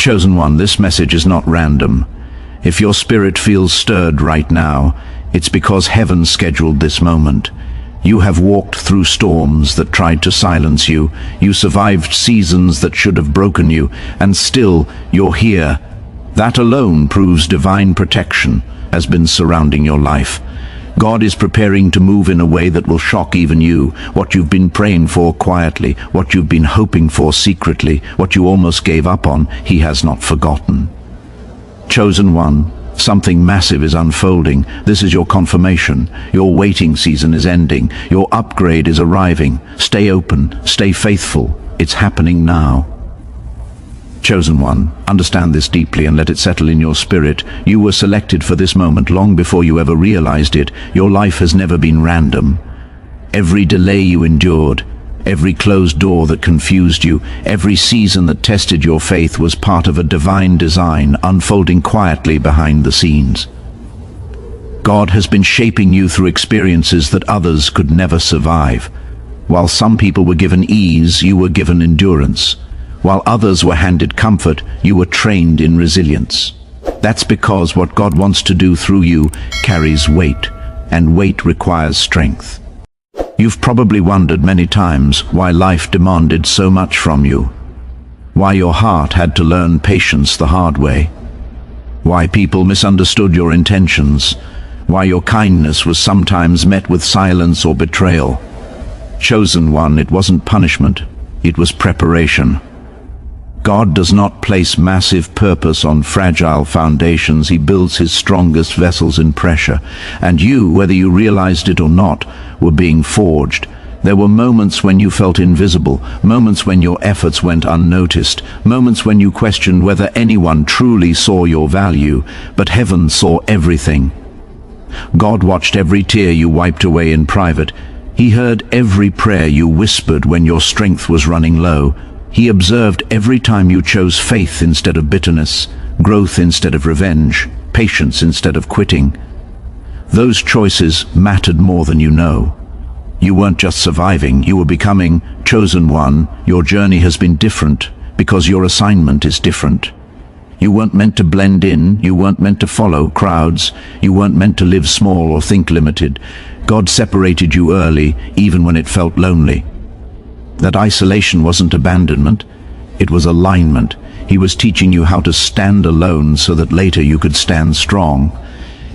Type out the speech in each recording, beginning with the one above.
Chosen one, this message is not random. If your spirit feels stirred right now, it's because heaven scheduled this moment. You have walked through storms that tried to silence you. You survived seasons that should have broken you, and still you're here. That alone proves divine protection has been surrounding your life. God is preparing to move in a way that will shock even you. What you've been praying for quietly, what you've been hoping for secretly, what you almost gave up on, He has not forgotten. Chosen one, something massive is unfolding. This is your confirmation. Your waiting season is ending. Your upgrade is arriving. Stay open, stay faithful. It's happening now. Chosen one, understand this deeply and let it settle in your spirit. You were selected for this moment long before you ever realized it. Your life has never been random. Every delay you endured, every closed door that confused you, every season that tested your faith was part of a divine design unfolding quietly behind the scenes. God has been shaping you through experiences that others could never survive. While some people were given ease, you were given endurance. While others were handed comfort, you were trained in resilience. That's because what God wants to do through you carries weight, and weight requires strength. You've probably wondered many times why life demanded so much from you, why your heart had to learn patience the hard way, why people misunderstood your intentions, why your kindness was sometimes met with silence or betrayal. Chosen one, it wasn't punishment, it was preparation. God does not place massive purpose on fragile foundations. He builds His strongest vessels in pressure. And you, whether you realized it or not, were being forged. There were moments when you felt invisible, moments when your efforts went unnoticed, moments when you questioned whether anyone truly saw your value, but heaven saw everything. God watched every tear you wiped away in private. He heard every prayer you whispered when your strength was running low. He observed every time you chose faith instead of bitterness, growth instead of revenge, patience instead of quitting. Those choices mattered more than you know. You weren't just surviving, you were becoming. Chosen one, your journey has been different because your assignment is different. You weren't meant to blend in, you weren't meant to follow crowds, you weren't meant to live small or think limited. God separated you early, even when it felt lonely. That isolation wasn't abandonment, it was alignment. He was teaching you how to stand alone so that later you could stand strong.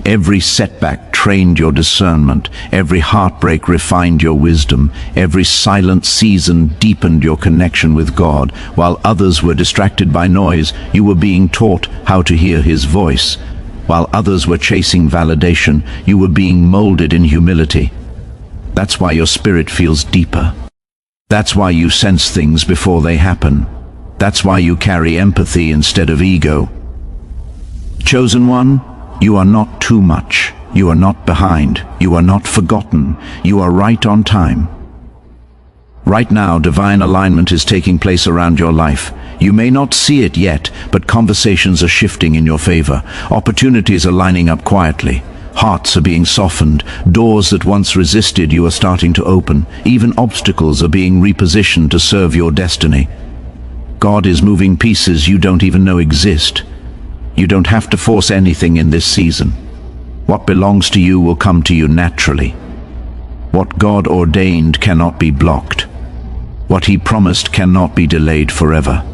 Every setback trained your discernment, every heartbreak refined your wisdom, every silent season deepened your connection with God. While others were distracted by noise, you were being taught how to hear His voice. While others were chasing validation, you were being molded in humility. That's why your spirit feels deeper. That's why you sense things before they happen. That's why you carry empathy instead of ego. Chosen one, you are not too much. You are not behind. You are not forgotten. You are right on time. Right now, divine alignment is taking place around your life. You may not see it yet, but conversations are shifting in your favor. Opportunities are lining up quietly. Hearts are being softened. Doors that once resisted you are starting to open. Even obstacles are being repositioned to serve your destiny. God is moving pieces you don't even know exist. You don't have to force anything in this season. What belongs to you will come to you naturally. What God ordained cannot be blocked. What He promised cannot be delayed forever.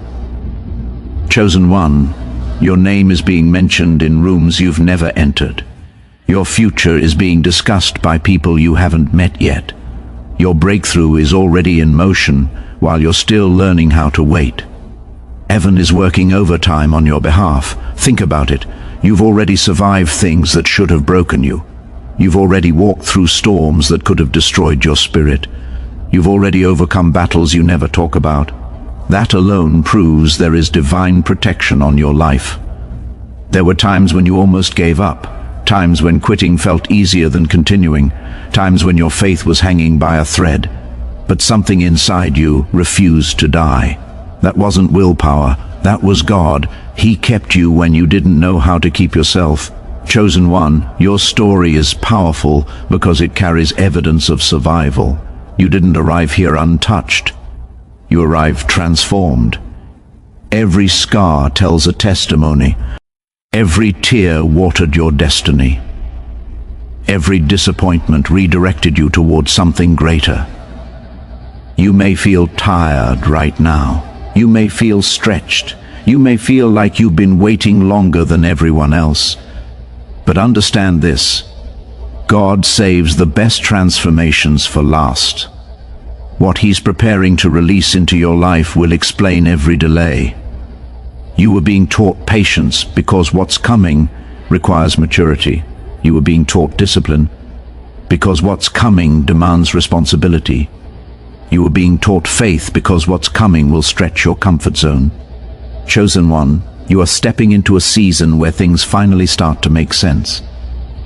Chosen one, your name is being mentioned in rooms you've never entered. Your future is being discussed by people you haven't met yet. Your breakthrough is already in motion while you're still learning how to wait. Heaven is working overtime on your behalf. Think about it. You've already survived things that should have broken you. You've already walked through storms that could have destroyed your spirit. You've already overcome battles you never talk about. That alone proves there is divine protection on your life. There were times when you almost gave up. Times when quitting felt easier than continuing, times when your faith was hanging by a thread. But something inside you refused to die. That wasn't willpower, that was God. He kept you when you didn't know how to keep yourself. Chosen one, your story is powerful because it carries evidence of survival. You didn't arrive here untouched. You arrived transformed. Every scar tells a testimony. Every tear watered your destiny. Every disappointment redirected you towards something greater. You may feel tired right now. You may feel stretched. You may feel like you've been waiting longer than everyone else. But understand this: God saves the best transformations for last. What He's preparing to release into your life will explain every delay. You were being taught patience because what's coming requires maturity. You were being taught discipline because what's coming demands responsibility. You were being taught faith because what's coming will stretch your comfort zone. Chosen one, you are stepping into a season where things finally start to make sense.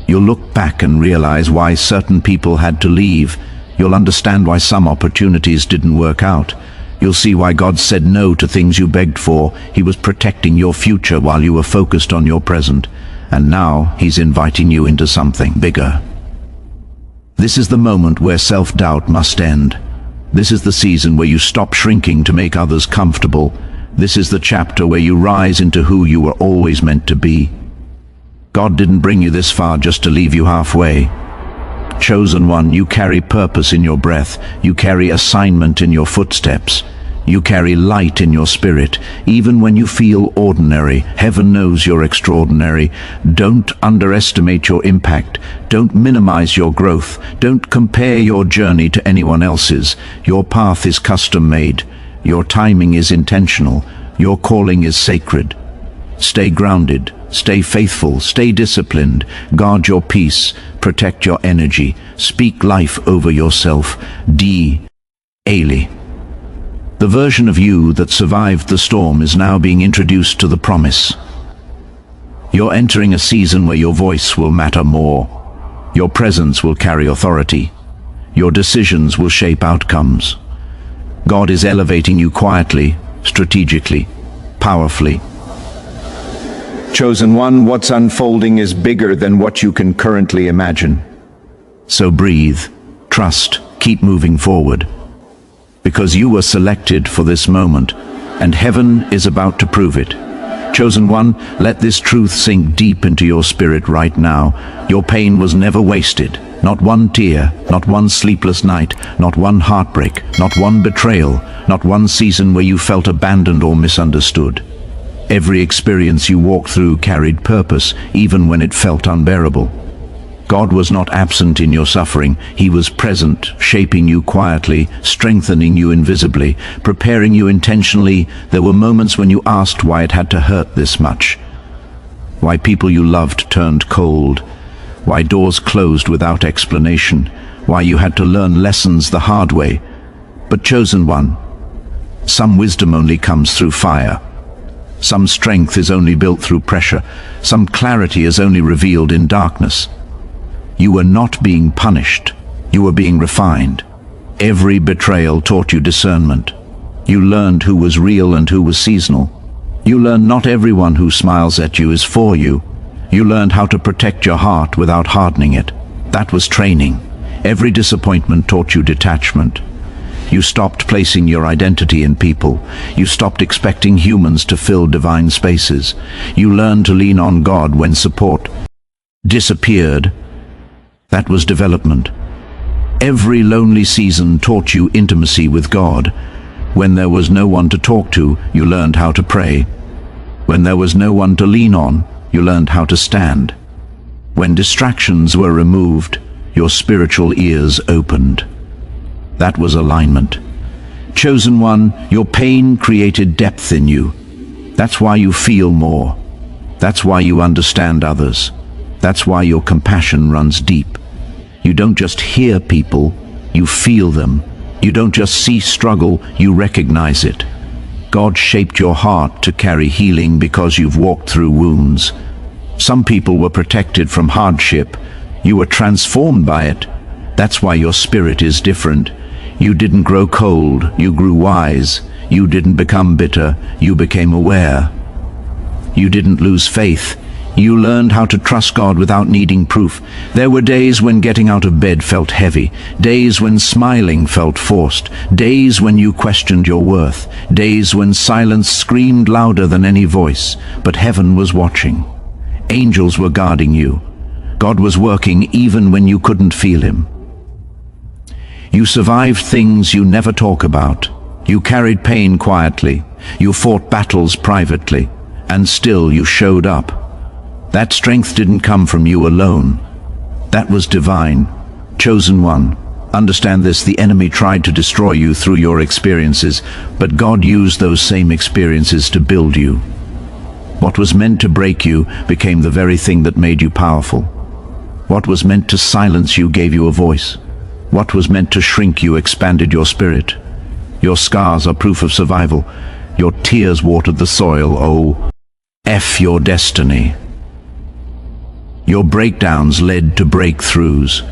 You'll look back and realize why certain people had to leave. You'll understand why some opportunities didn't work out. You'll see why God said no to things you begged for. He was protecting your future while you were focused on your present. And now He's inviting you into something bigger. This is the moment where self-doubt must end. This is the season where you stop shrinking to make others comfortable. This is the chapter where you rise into who you were always meant to be. God didn't bring you this far just to leave you halfway. Chosen one, you carry purpose in your breath. You carry assignment in your footsteps. You carry light in your spirit. Even when you feel ordinary, heaven knows you're extraordinary. Don't underestimate your impact. Don't minimize your growth. Don't compare your journey to anyone else's. Your path is custom-made. Your timing is intentional. Your calling is sacred. Stay grounded. Stay faithful. Stay disciplined. Guard your peace. Protect your energy. Speak life over yourself. Ailey. The version of you that survived the storm is now being introduced to the promise. You're entering a season where your voice will matter more. Your presence will carry authority. Your decisions will shape outcomes. God is elevating you quietly, strategically, powerfully. Chosen one, what's unfolding is bigger than what you can currently imagine. So breathe, trust, keep moving forward. Because you were selected for this moment, and heaven is about to prove it. Chosen one, let this truth sink deep into your spirit right now. Your pain was never wasted. Not one tear, not one sleepless night, not one heartbreak, not one betrayal, not one season where you felt abandoned or misunderstood. Every experience you walked through carried purpose, even when it felt unbearable. God was not absent in your suffering. He was present, shaping you quietly, strengthening you invisibly, preparing you intentionally. There were moments when you asked why it had to hurt this much. Why people you loved turned cold. Why doors closed without explanation. Why you had to learn lessons the hard way. But chosen one, some wisdom only comes through fire. Some strength is only built through pressure. Some clarity is only revealed in darkness. You were not being punished. You were being refined. Every betrayal taught you discernment. You learned who was real and who was seasonal. You learned not everyone who smiles at you is for you. You learned how to protect your heart without hardening it. That was training. Every disappointment taught you detachment. You stopped placing your identity in people. You stopped expecting humans to fill divine spaces. You learned to lean on God when support disappeared. That was development. Every lonely season taught you intimacy with God. When there was no one to talk to, you learned how to pray. When there was no one to lean on, you learned how to stand. When distractions were removed, your spiritual ears opened. That was alignment. Chosen one, your pain created depth in you. That's why you feel more. That's why you understand others. That's why your compassion runs deep. You don't just hear people, you feel them. You don't just see struggle, you recognize it. God shaped your heart to carry healing because you've walked through wounds. Some people were protected from hardship. You were transformed by it. That's why your spirit is different. You didn't grow cold, you grew wise. You didn't become bitter, you became aware. You didn't lose faith, You learned how to trust God without needing proof. There were days when getting out of bed felt heavy, days when smiling felt forced, days when you questioned your worth, days when silence screamed louder than any voice. But heaven was watching. Angels were guarding you. God was working even when you couldn't feel him. You survived things you never talk about. You carried pain quietly. You fought battles privately. And still you showed up. That strength didn't come from you alone. That was divine. Chosen one. Understand this, the enemy tried to destroy you through your experiences, but God used those same experiences to build you. What was meant to break you became the very thing that made you powerful. What was meant to silence you gave you a voice. What was meant to shrink you expanded your spirit. Your scars are proof of survival. Your tears watered the soil. Oh, F your destiny. Your breakdowns led to breakthroughs.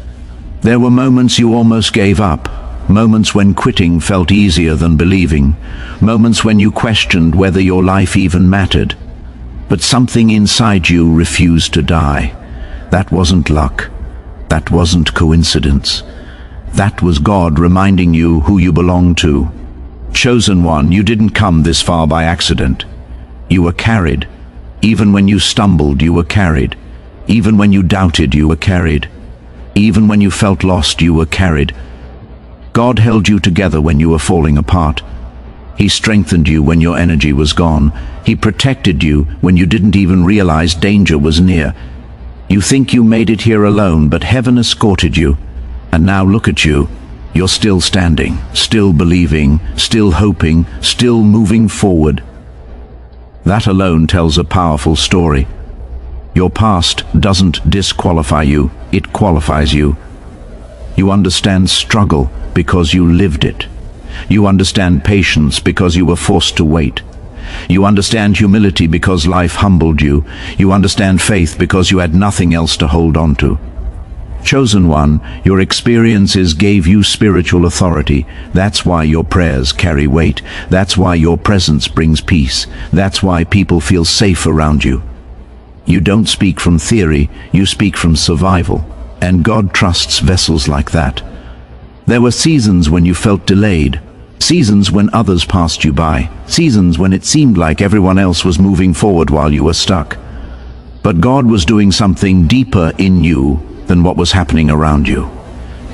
There were moments you almost gave up, moments when quitting felt easier than believing, moments when you questioned whether your life even mattered. But something inside you refused to die. That wasn't luck. That wasn't coincidence. That was God reminding you who you belonged to. Chosen one, you didn't come this far by accident. You were carried. Even when you stumbled, you were carried. Even when you doubted, you were carried. Even when you felt lost, you were carried. God held you together when you were falling apart. He strengthened you when your energy was gone. He protected you when you didn't even realize danger was near. You think you made it here alone, but heaven escorted you. And now look at you. You're still standing, still believing, still hoping, still moving forward. That alone tells a powerful story. Your past doesn't disqualify you, it qualifies you. You understand struggle because you lived it. You understand patience because you were forced to wait. You understand humility because life humbled you. You understand faith because you had nothing else to hold on to. Chosen one, your experiences gave you spiritual authority. That's why your prayers carry weight. That's why your presence brings peace. That's why people feel safe around you. You don't speak from theory, you speak from survival. And God trusts vessels like that. There were seasons when you felt delayed, seasons when others passed you by, seasons when it seemed like everyone else was moving forward while you were stuck. But God was doing something deeper in you than what was happening around you.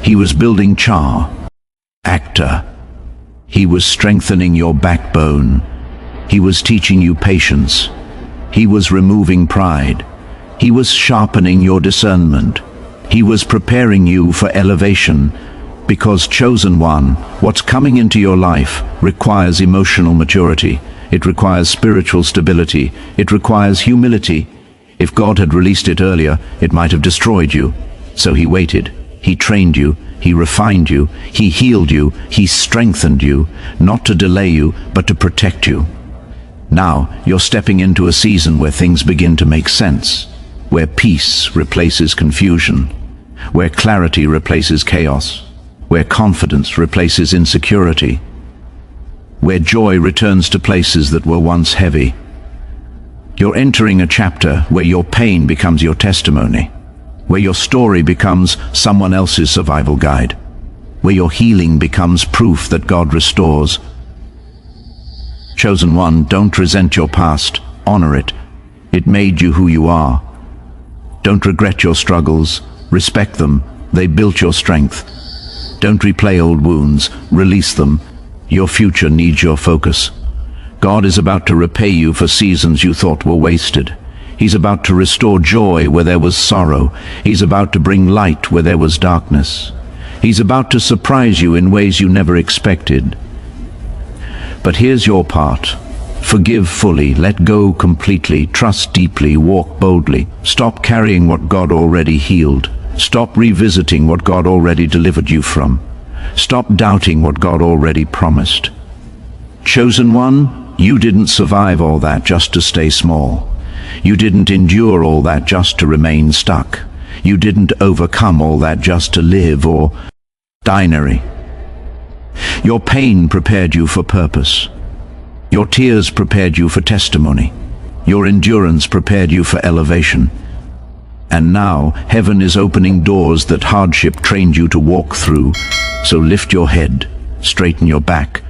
He was building character. He was strengthening your backbone. He was teaching you patience. He was removing pride. He was sharpening your discernment. He was preparing you for elevation. Because chosen one, what's coming into your life requires emotional maturity. It requires spiritual stability. It requires humility. If God had released it earlier, it might have destroyed you. So he waited. He trained you. He refined you. He healed you. He strengthened you, not to delay you, but to protect you. Now, you're stepping into a season where things begin to make sense, where peace replaces confusion, where clarity replaces chaos, where confidence replaces insecurity, where joy returns to places that were once heavy. You're entering a chapter where your pain becomes your testimony, where your story becomes someone else's survival guide, where your healing becomes proof that God restores. Chosen one, don't resent your past, honor it. It made you who you are. Don't regret your struggles, respect them, they built your strength. Don't replay old wounds, release them. Your future needs your focus. God is about to repay you for seasons you thought were wasted. He's about to restore joy where there was sorrow. He's about to bring light where there was darkness. He's about to surprise you in ways you never expected. But here's your part. Forgive fully, let go completely, trust deeply, walk boldly. Stop carrying what God already healed. Stop revisiting what God already delivered you from. Stop doubting what God already promised. Chosen one, you didn't survive all that just to stay small. You didn't endure all that just to remain stuck. You didn't overcome all that just to live or binary. Your pain prepared you for purpose. Your tears prepared you for testimony. Your endurance prepared you for elevation. And now, heaven is opening doors that hardship trained you to walk through. So lift your head, straighten your back,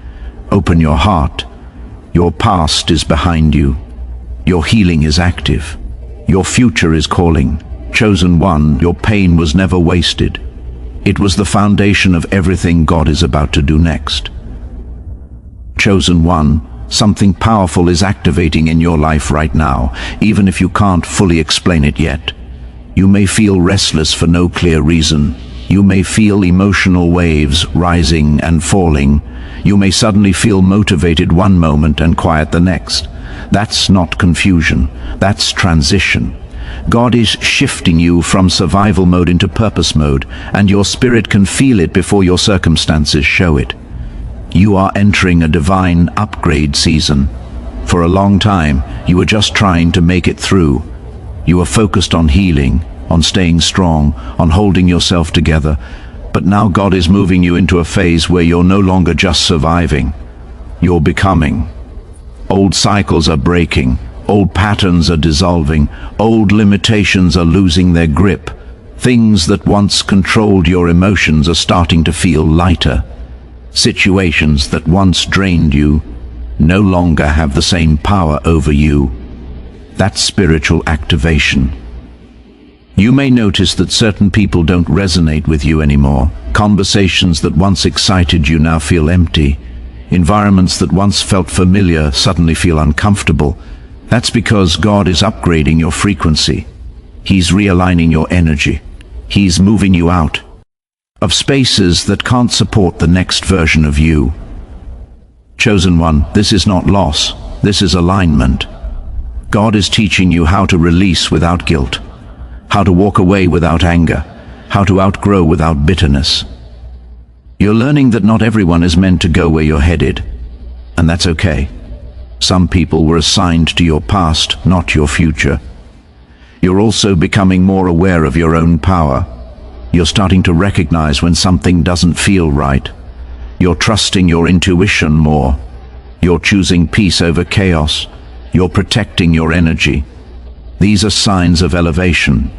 open your heart. Your past is behind you. Your healing is active. Your future is calling. Chosen one, your pain was never wasted. It was the foundation of everything God is about to do next. Chosen one, something powerful is activating in your life right now, even if you can't fully explain it yet. You may feel restless for no clear reason. You may feel emotional waves rising and falling. You may suddenly feel motivated one moment and quiet the next. That's not confusion, that's transition. God is shifting you from survival mode into purpose mode, and your spirit can feel it before your circumstances show it. You are entering a divine upgrade season. For a long time, you were just trying to make it through. You were focused on healing, on staying strong, on holding yourself together. But now God is moving you into a phase where you're no longer just surviving. You're becoming. Old cycles are breaking. Old patterns are dissolving. Old limitations are losing their grip. Things that once controlled your emotions are starting to feel lighter. Situations that once drained you no longer have the same power over you. That's spiritual activation. You may notice that certain people don't resonate with you anymore. Conversations that once excited you now feel empty. Environments that once felt familiar suddenly feel uncomfortable. That's because God is upgrading your frequency. He's realigning your energy. He's moving you out of spaces that can't support the next version of you. Chosen one, this is not loss. This is alignment. God is teaching you how to release without guilt, how to walk away without anger, how to outgrow without bitterness. You're learning that not everyone is meant to go where you're headed, and that's okay. Some people were assigned to your past, not your future. You're also becoming more aware of your own power. You're starting to recognize when something doesn't feel right. You're trusting your intuition more. You're choosing peace over chaos. You're protecting your energy. These are signs of elevation.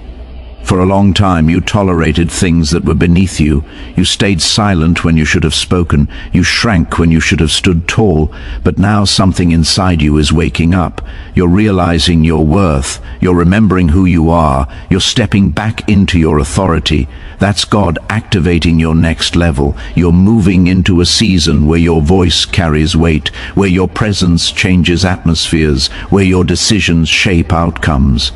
For a long time you tolerated things that were beneath you. You stayed silent when you should have spoken. You shrank when you should have stood tall. But now something inside you is waking up. You're realizing your worth. You're remembering who you are. You're stepping back into your authority. That's God activating your next level. You're moving into a season where your voice carries weight, where your presence changes atmospheres, where your decisions shape outcomes.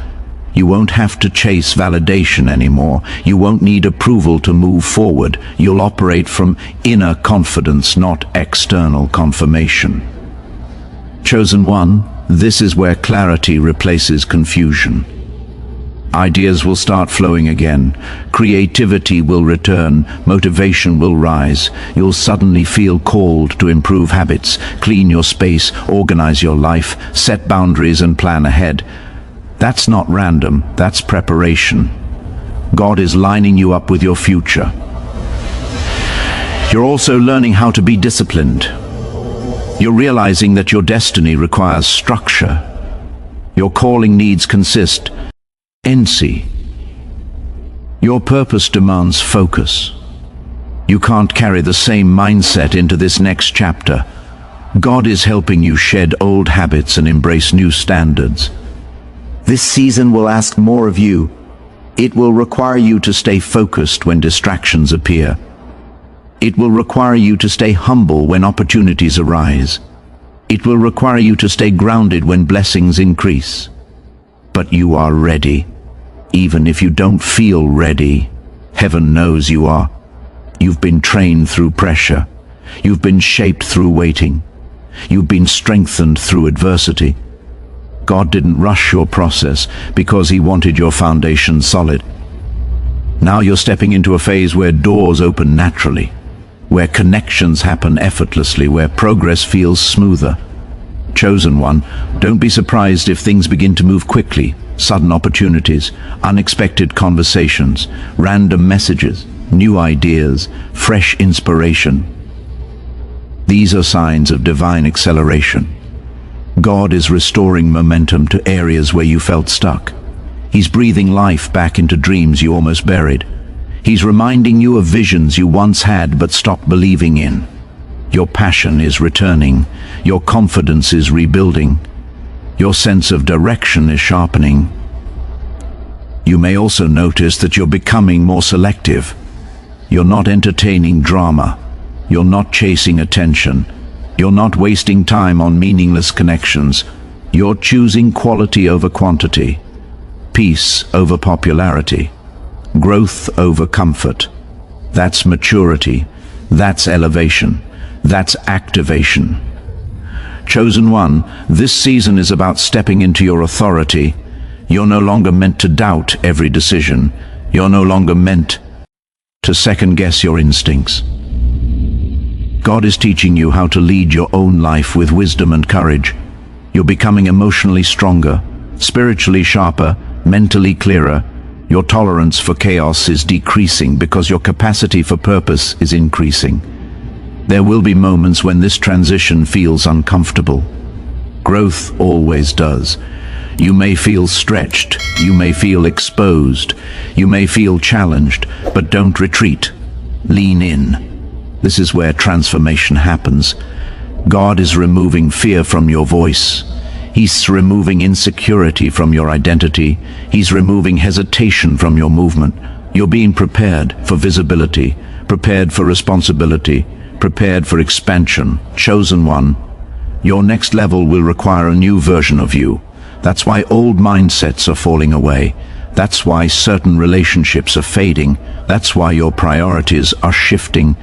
You won't have to chase validation anymore. You won't need approval to move forward. You'll operate from inner confidence, not external confirmation. Chosen one, this is where clarity replaces confusion. Ideas will start flowing again. Creativity will return. Motivation will rise. You'll suddenly feel called to improve habits, clean your space, organize your life, set boundaries and plan ahead. That's not random, that's preparation. God is lining you up with your future. You're also learning how to be disciplined. You're realizing that your destiny requires structure. Your calling needs consist. NC. Your purpose demands focus. You can't carry the same mindset into this next chapter. God is helping you shed old habits and embrace new standards. This season will ask more of you. It will require you to stay focused when distractions appear. It will require you to stay humble when opportunities arise. It will require you to stay grounded when blessings increase. But you are ready. Even if you don't feel ready, heaven knows you are. You've been trained through pressure. You've been shaped through waiting. You've been strengthened through adversity. God didn't rush your process because He wanted your foundation solid. Now you're stepping into a phase where doors open naturally, where connections happen effortlessly, where progress feels smoother. Chosen one, don't be surprised if things begin to move quickly. Sudden opportunities, unexpected conversations, random messages, new ideas, fresh inspiration. These are signs of divine acceleration. God is restoring momentum to areas where you felt stuck. He's breathing life back into dreams you almost buried. He's reminding you of visions you once had but stopped believing in. Your passion is returning. Your confidence is rebuilding. Your sense of direction is sharpening. You may also notice that you're becoming more selective. You're not entertaining drama. You're not chasing attention. You're not wasting time on meaningless connections. You're choosing quality over quantity, peace over popularity, growth over comfort. That's maturity. That's elevation. That's activation. Chosen one, this season is about stepping into your authority. You're no longer meant to doubt every decision. You're no longer meant to second-guess your instincts. God is teaching you how to lead your own life with wisdom and courage. You're becoming emotionally stronger, spiritually sharper, mentally clearer. Your tolerance for chaos is decreasing because your capacity for purpose is increasing. There will be moments when this transition feels uncomfortable. Growth always does. You may feel stretched, you may feel exposed, you may feel challenged, but don't retreat. Lean in. This is where transformation happens. God is removing fear from your voice. He's removing insecurity from your identity. He's removing hesitation from your movement. You're being prepared for visibility, prepared for responsibility, prepared for expansion. Chosen one, your next level will require a new version of you. That's why old mindsets are falling away. That's why certain relationships are fading. That's why your priorities are shifting.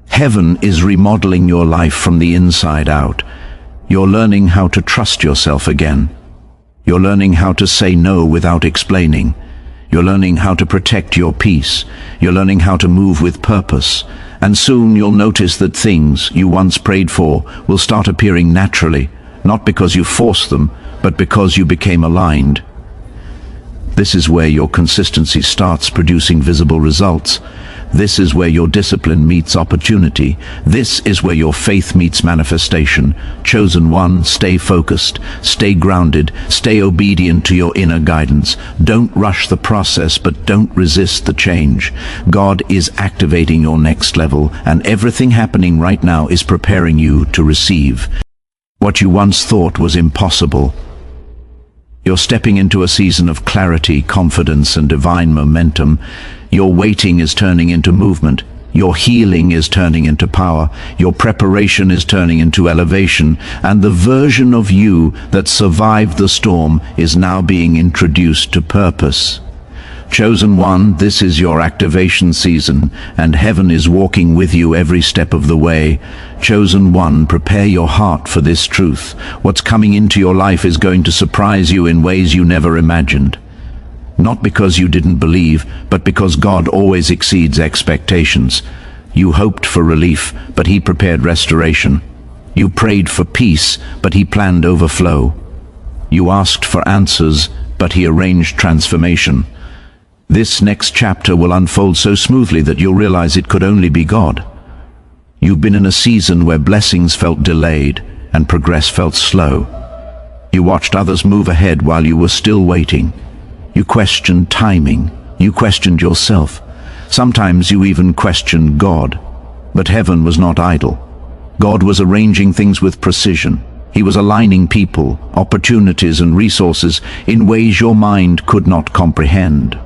Heaven is remodeling your life from the inside out. You're learning how to trust yourself again. You're learning how to say no without explaining. You're learning how to protect your peace. You're learning how to move with purpose. And soon you'll notice that things you once prayed for will start appearing naturally, not because you forced them, but because you became aligned. This is where your consistency starts producing visible results. This is where your discipline meets opportunity. This is where your faith meets manifestation. Chosen one, stay focused, stay grounded, stay obedient to your inner guidance. Don't rush the process, but don't resist the change. God is activating your next level, and everything happening right now is preparing you to receive what you once thought was impossible. You're stepping into a season of clarity, confidence, and divine momentum. Your waiting is turning into movement. Your healing is turning into power. Your preparation is turning into elevation. And the version of you that survived the storm is now being introduced to purpose. Chosen one, this is your activation season, and heaven is walking with you every step of the way. Chosen one, prepare your heart for this truth. What's coming into your life is going to surprise you in ways you never imagined. Not because you didn't believe, but because God always exceeds expectations. You hoped for relief, but He prepared restoration. You prayed for peace, but He planned overflow. You asked for answers, but He arranged transformation. This next chapter will unfold so smoothly that you'll realize it could only be God. You've been in a season where blessings felt delayed and progress felt slow. You watched others move ahead while you were still waiting. You questioned timing. You questioned yourself. Sometimes you even questioned God. But heaven was not idle. God was arranging things with precision. He was aligning people, opportunities, and resources in ways your mind could not comprehend.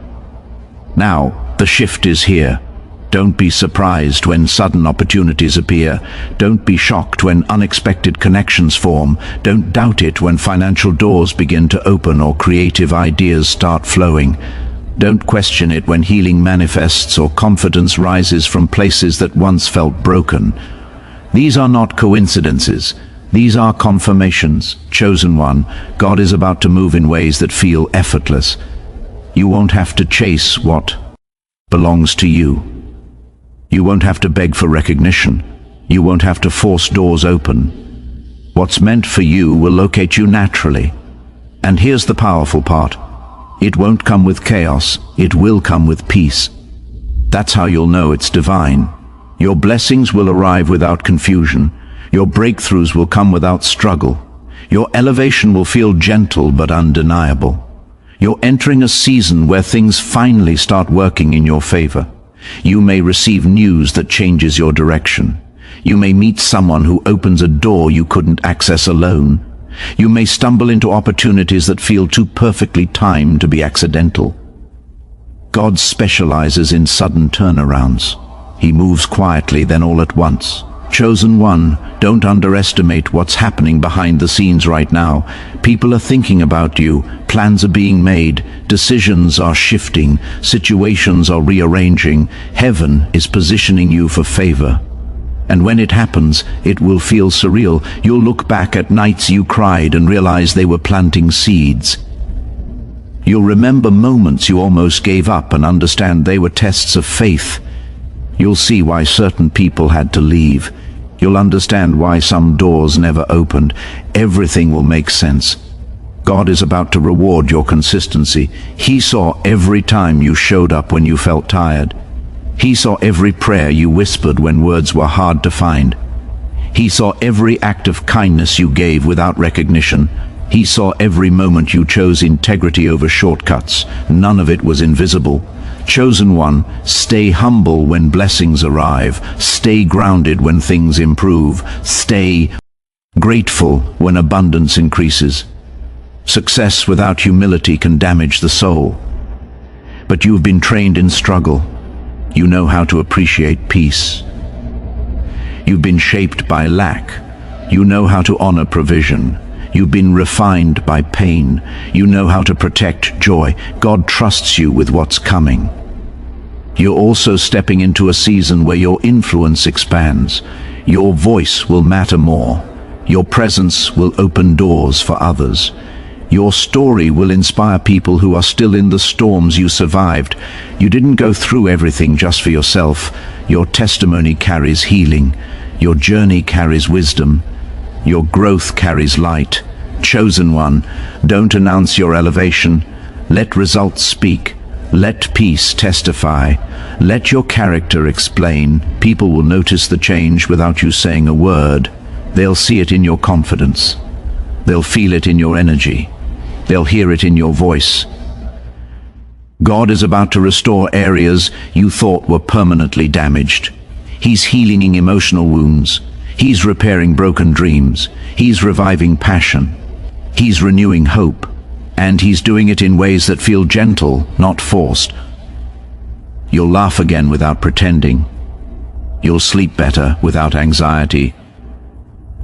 Now, the shift is here. Don't be surprised when sudden opportunities appear. Don't be shocked when unexpected connections form. Don't doubt it when financial doors begin to open or creative ideas start flowing. Don't question it when healing manifests or confidence rises from places that once felt broken. These are not coincidences. These are confirmations. Chosen one, God is about to move in ways that feel effortless. You won't have to chase what belongs to you. You won't have to beg for recognition. You won't have to force doors open. What's meant for you will locate you naturally. And here's the powerful part. It won't come with chaos. It will come with peace. That's how you'll know it's divine. Your blessings will arrive without confusion. Your breakthroughs will come without struggle. Your elevation will feel gentle but undeniable. You're entering a season where things finally start working in your favor. You may receive news that changes your direction. You may meet someone who opens a door you couldn't access alone. You may stumble into opportunities that feel too perfectly timed to be accidental. God specializes in sudden turnarounds. He moves quietly, then all at once. Chosen one, don't underestimate what's happening behind the scenes right now. People are thinking about you, plans are being made, decisions are shifting, situations are rearranging. Heaven is positioning you for favor. And when it happens, it will feel surreal. You'll look back at nights you cried and realize they were planting seeds. You'll remember moments you almost gave up and understand they were tests of faith. You'll see why certain people had to leave. You'll understand why some doors never opened. Everything will make sense. God is about to reward your consistency. He saw every time you showed up when you felt tired. He saw every prayer you whispered when words were hard to find. He saw every act of kindness you gave without recognition. He saw every moment you chose integrity over shortcuts. None of it was invisible. Chosen one, stay humble when blessings arrive. Stay grounded when things improve. Stay grateful when abundance increases. Success without humility can damage the soul. But you've been trained in struggle. You know how to appreciate peace. You've been shaped by lack. You know how to honor provision. You've been refined by pain. You know how to protect joy. God trusts you with what's coming. You're also stepping into a season where your influence expands. Your voice will matter more. Your presence will open doors for others. Your story will inspire people who are still in the storms you survived. You didn't go through everything just for yourself. Your testimony carries healing. Your journey carries wisdom. Your growth carries light. Chosen one, don't announce your elevation. Let results speak. Let peace testify. Let your character explain. People will notice the change without you saying a word. They'll see it in your confidence. They'll feel it in your energy. They'll hear it in your voice. God is about to restore areas you thought were permanently damaged. He's healing emotional wounds. He's repairing broken dreams. He's reviving passion. He's renewing hope. And he's doing it in ways that feel gentle, not forced. You'll laugh again without pretending. You'll sleep better without anxiety.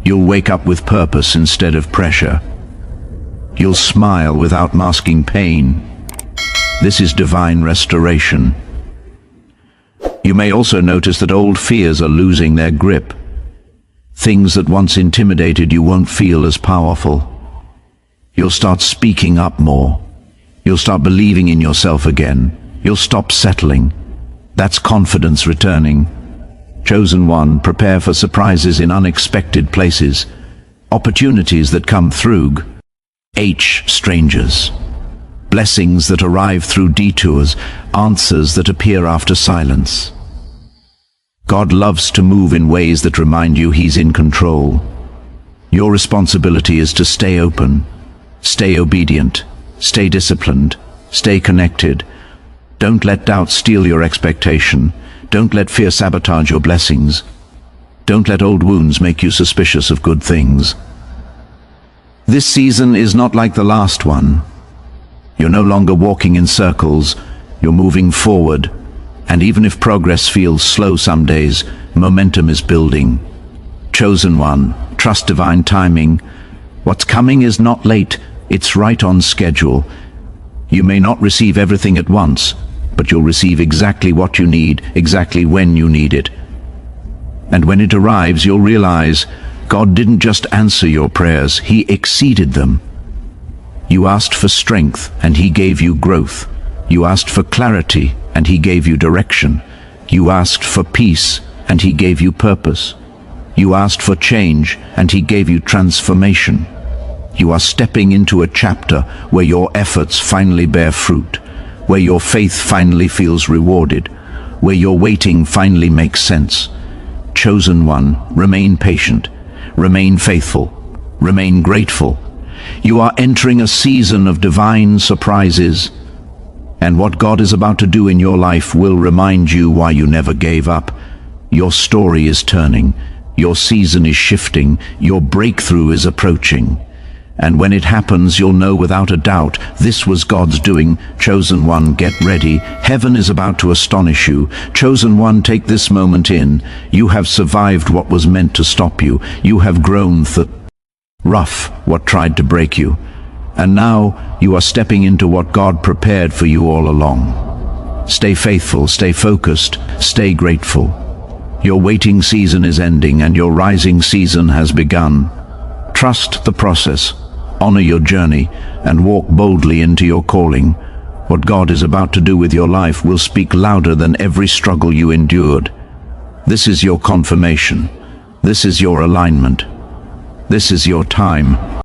You'll wake up with purpose instead of pressure. You'll smile without masking pain. This is divine restoration. You may also notice that old fears are losing their grip. Things that once intimidated you won't feel as powerful. You'll start speaking up more. You'll start believing in yourself again. You'll stop settling. That's confidence returning. Chosen one, prepare for surprises in unexpected places. Opportunities that come through strangers. Blessings that arrive through detours. Answers that appear after silence. God loves to move in ways that remind you he's in control. Your responsibility is to stay open. Stay obedient, stay disciplined, stay connected. Don't let doubt steal your expectation. Don't let fear sabotage your blessings. Don't let old wounds make you suspicious of good things. This season is not like the last one. You're no longer walking in circles. You're moving forward. And even if progress feels slow some days, momentum is building. Chosen one, trust divine timing. What's coming is not late. It's right on schedule. You may not receive everything at once, but you'll receive exactly what you need, exactly when you need it. And when it arrives, you'll realize God didn't just answer your prayers, he exceeded them. You asked for strength, and he gave you growth. You asked for clarity, and he gave you direction. You asked for peace, and he gave you purpose. You asked for change, and he gave you transformation. You are stepping into a chapter where your efforts finally bear fruit, where your faith finally feels rewarded, where your waiting finally makes sense. Chosen one, remain patient, remain faithful, Remain grateful. You are entering a season of divine surprises, and what God is about to do in your life will remind you why you never gave up. Your story is turning. Your season is shifting. Your breakthrough is approaching. And when it happens, you'll know without a doubt, this was God's doing. Chosen one, get ready. Heaven is about to astonish you. Chosen one, take this moment in. You have survived what was meant to stop you. You have grown rough what tried to break you. And now you are stepping into what God prepared for you all along. Stay faithful, stay focused, stay grateful. Your waiting season is ending and your rising season has begun. Trust the process, honor your journey, and walk boldly into your calling. What God is about to do with your life will speak louder than every struggle you endured. This is your confirmation. This is your alignment. This is your time.